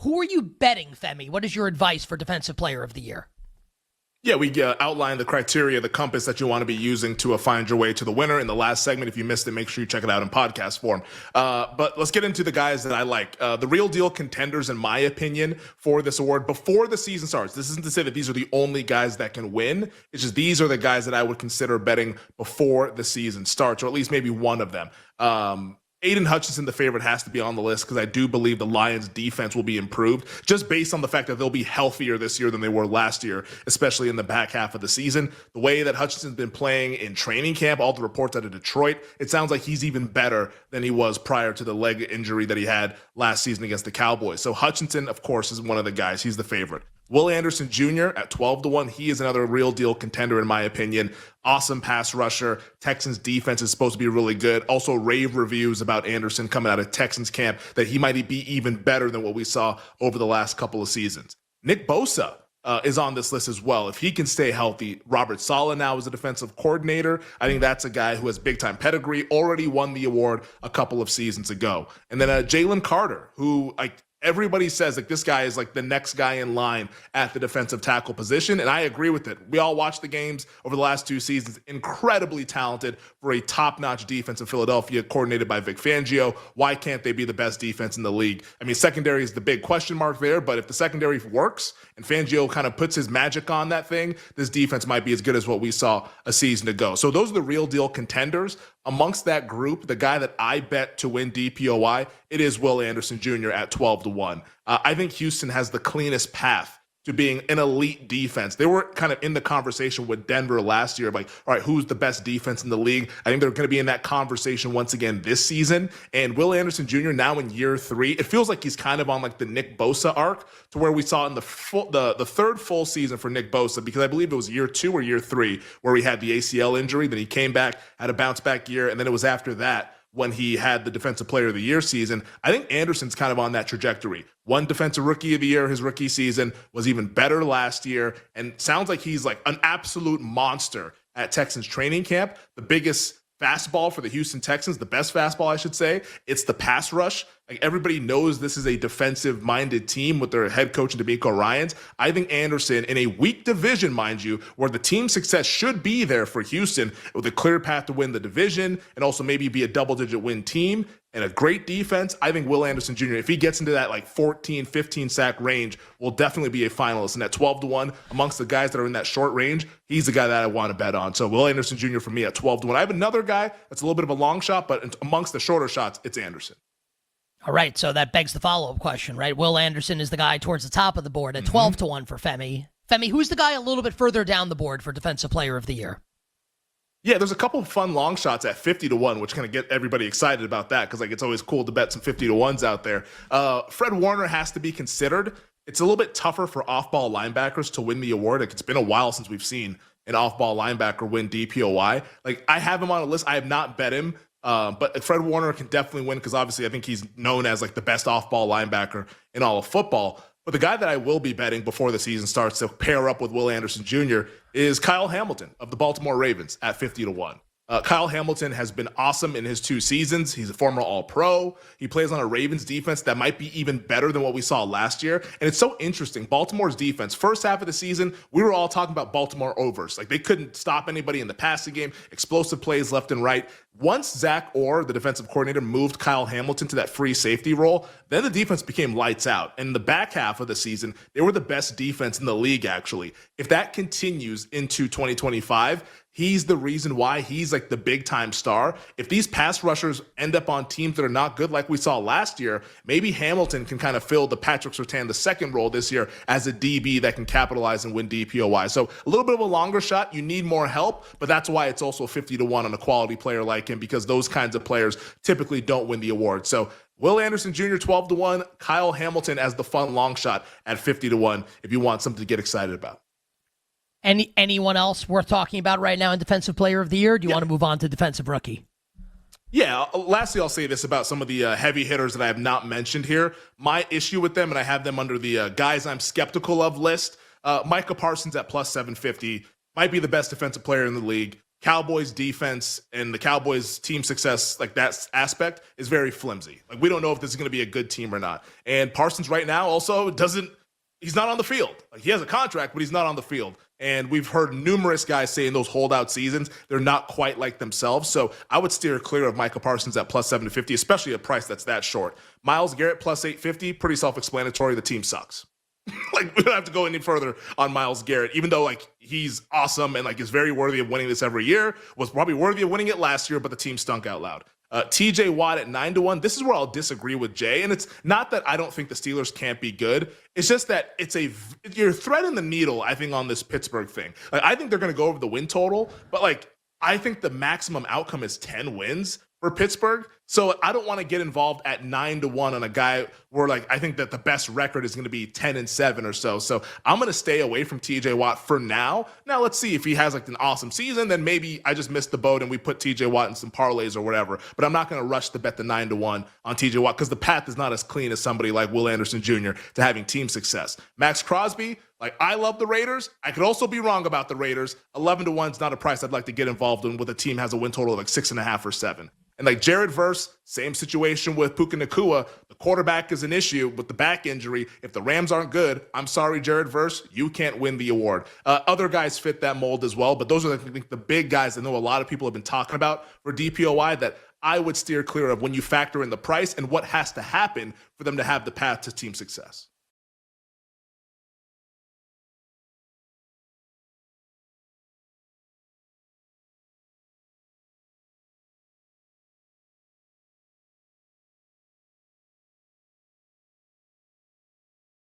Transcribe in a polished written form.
Who are you betting, Femi? What is your advice for Defensive Player of the Year? Yeah, we outlined the criteria, the compass that you want to be using to find your way to the winner in the last segment. If you missed it, make sure you check it out in podcast form. But let's get into the guys that I like. The real deal contenders, in my opinion, for this award before the season starts. This isn't to say that these are the only guys that can win. It's just these are the guys that I would consider betting before the season starts, or at least maybe one of them. Aiden Hutchinson, the favorite, has to be on the list because I do believe the Lions' defense will be improved just based on the fact that they'll be healthier this year than they were last year, especially in the back half of the season. The way that Hutchinson's been playing in training camp, all the reports out of Detroit, it sounds like he's even better than he was prior to the leg injury that he had last season against the Cowboys. So Hutchinson, of course, is one of the guys. He's the favorite. Will Anderson Jr. at 12-1. He is another real deal contender, in my opinion. Awesome pass rusher. Texans defense is supposed to be really good. Also, rave reviews about Anderson coming out of Texans camp that he might be even better than what we saw over the last couple of seasons. Nick Bosa is on this list as well. If he can stay healthy, Robert Saleh now is a defensive coordinator. I think that's a guy who has big-time pedigree, already won the award a couple of seasons ago. And then Jalen Carter, who everybody says like this guy is like the next guy in line at the defensive tackle position, and I agree with it. We all watched the games over the last 2 seasons. Incredibly talented for a top-notch defense in Philadelphia, coordinated by Vic Fangio. Why can't they be the best defense in the league? I mean, secondary is the big question mark there, but if the secondary works and Fangio kind of puts his magic on that thing, this defense might be as good as what we saw a season ago. So those are the real deal contenders. Amongst that group, the guy that I bet to win DPOY, it is Will Anderson Jr. at 12-1. I think Houston has the cleanest path to being an elite defense. They were kind of in the conversation with Denver last year, like, all right, who's the best defense in the league? I think they're going to be in that conversation once again this season. And Will Anderson Jr. now in year 3, it feels like he's kind of on like the Nick Bosa arc to where we saw in the third full season for Nick Bosa, because I believe it was year 2 or year 3 where he had the ACL injury. Then he came back, had a bounce back year, and then it was after that when he had the Defensive Player of the Year season. I think Anderson's kind of on that trajectory. Won Defensive Rookie of the Year his rookie season, was even better last year, and sounds like he's like an absolute monster at Texans training camp. The biggest fastball for the Houston Texans, the best fastball, I should say, it's the pass rush. Like, everybody knows this is a defensive-minded team with their head coach, DeMeco Ryans. I think Anderson, in a weak division, mind you, where the team success should be there for Houston, with a clear path to win the division and also maybe be a double-digit win team and a great defense, I think Will Anderson Jr., if he gets into that like 14, 15 sack range, will definitely be a finalist. And at 12-1, amongst the guys that are in that short range, he's the guy that I want to bet on. So Will Anderson Jr. for me at 12-1. I have another guy that's a little bit of a long shot, but amongst the shorter shots, it's Anderson. All right, so that begs the follow-up question, right? Will Anderson is the guy towards the top of the board at 12-1 for Femi. Femi, who's the guy a little bit further down the board for Defensive Player of the Year? Yeah, there's a couple of fun long shots at 50-1, which kind of get everybody excited about that because like it's always cool to bet some 50-1s out there. Fred Warner has to be considered. It's a little bit tougher for off-ball linebackers to win the award. Like, it's been a while since we've seen an off-ball linebacker win DPOY. Like, I have him on a list. I have not bet him. But Fred Warner can definitely win because obviously I think he's known as like the best off-ball linebacker in all of football. But the guy that I will be betting before the season starts to pair up with Will Anderson Jr. is Kyle Hamilton of the Baltimore Ravens at 50-1. Kyle Hamilton has been awesome in his 2 seasons. He's a former All-Pro. He plays on a Ravens defense that might be even better than what we saw last year. And it's so interesting. Baltimore's defense, first half of the season, we were all talking about Baltimore overs. Like, they couldn't stop anybody in the passing game, explosive plays left and right. Once Zach Orr, the defensive coordinator, moved Kyle Hamilton to that free safety role, then the defense became lights out. And in the back half of the season, they were the best defense in the league, actually. If that continues into 2025, he's the reason why he's like the big time star. If these pass rushers end up on teams that are not good like we saw last year, maybe Hamilton can kind of fill the Patrick Surtain II role this year as a DB that can capitalize and win DPOY. So a little bit of a longer shot. You need more help, but that's why it's also 50-1 on a quality player like him, because those kinds of players typically don't win the award. So Will Anderson Jr. 12-1, Kyle Hamilton as the fun long shot at 50-1 if you want something to get excited about. Anyone else worth talking about right now in Defensive Player of the Year? Or do you want to move on to Defensive Rookie? Yeah, lastly, I'll say this about some of the heavy hitters that I have not mentioned here. My issue with them, and I have them under the guys I'm skeptical of list, Micah Parsons at plus 750, might be the best defensive player in the league. Cowboys defense and the Cowboys team success, like that aspect is very flimsy. Like we don't know if this is going to be a good team or not. And Parsons right now also he's not on the field. Like he has a contract, but he's not on the field. And we've heard numerous guys say in those holdout seasons, they're not quite like themselves. So I would steer clear of Micah Parsons at plus 750, especially a price that's that short. Myles Garrett plus 850, pretty self-explanatory. The team sucks. Like we don't have to go any further on Myles Garrett, even though like he's awesome and like is very worthy of winning this every year, was probably worthy of winning it last year, but the team stunk out loud. TJ Watt at 9-1. This is where I'll disagree with Jay. And it's not that I don't think the Steelers can't be good. It's just that you're threading the needle, I think, on this Pittsburgh thing. Like, I think they're going to go over the win total, but like, I think the maximum outcome is 10 wins for Pittsburgh. So I don't want to get involved at 9-1 on a guy where like I think that the best record is going to be 10-7 or so. So I'm going to stay away from TJ Watt for now. Now let's see if he has like an awesome season, then maybe I just missed the boat and we put TJ Watt in some parlays or whatever. But I'm not going to rush to bet the 9-1 on TJ Watt because the path is not as clean as somebody like Will Anderson Jr. to having team success. Max Crosby, like I love the Raiders. I could also be wrong about the Raiders. 11-1 is not a price I'd like to get involved in with a team has a win total of like 6.5 or 7. And like Jared Verse, same situation with Puka Nacua. The quarterback is an issue with the back injury. If the Rams aren't good, I'm sorry, Jared Verse, you can't win the award. Other guys fit that mold as well, but those are I think the big guys I know a lot of people have been talking about for DPOY that I would steer clear of when you factor in the price and what has to happen for them to have the path to team success.